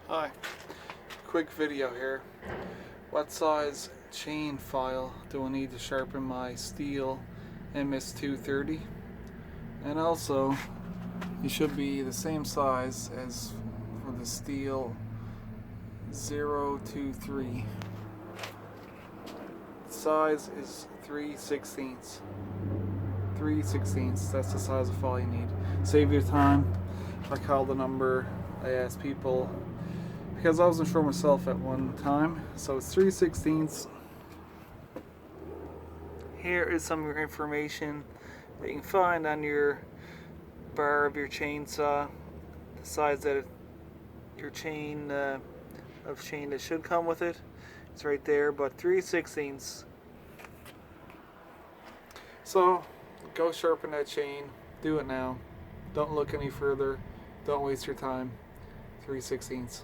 Hi, quick video here. What size chain file do I need to sharpen my Stihl MS 230? And also, it should be the same size as for the Stihl 023. Size is 3/16. 3/16. That's the size of file you need. Save your time. I call the number. I ask people because I wasn't sure myself at one time. So it's 3/16. Here is some of your information that you can find on your bar of your chainsaw. The size that your chain of chain that should come with it. It's right there, but 3/16. So go sharpen that chain. Do it now. Don't look any further. Don't waste your time. 3/16.